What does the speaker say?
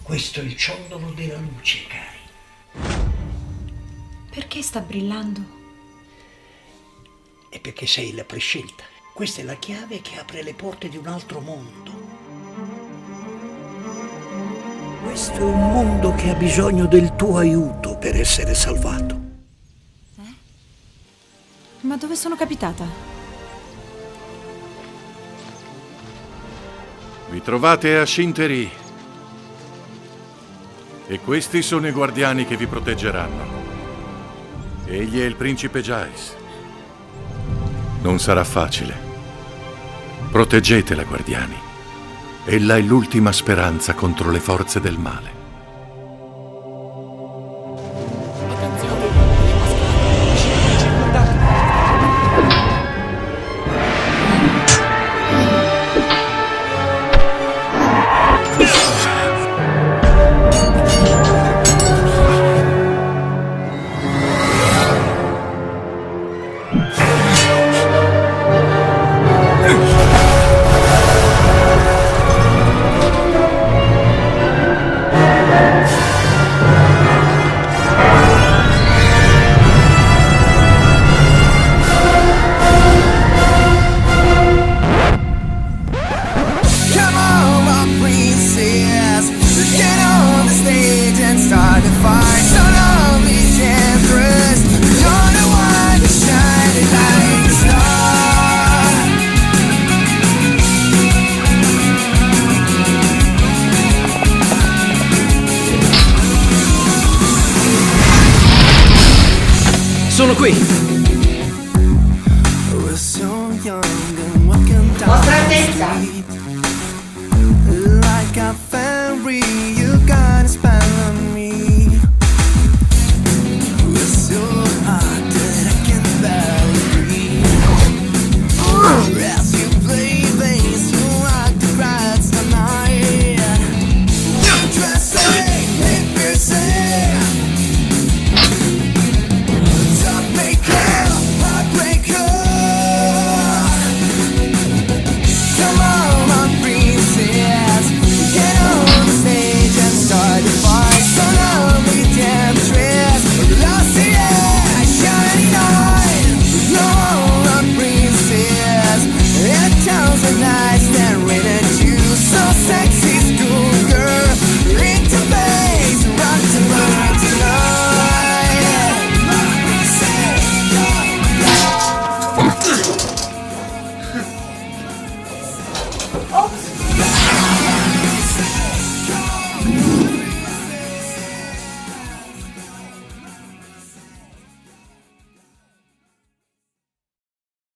Questo è il ciondolo della luce, cari. Perché sta brillando? È perché sei la prescelta. Questa è la chiave che apre le porte di un altro mondo. Questo è un mondo che ha bisogno del tuo aiuto per essere salvato. Ma dove sono capitata? Vi trovate a Shintery. E questi sono i guardiani che vi proteggeranno. Egli è il principe Jais. Non sarà facile. Proteggetela, guardiani. Ella è l'ultima speranza contro le forze del male. Sono qui! Vostra Altezza!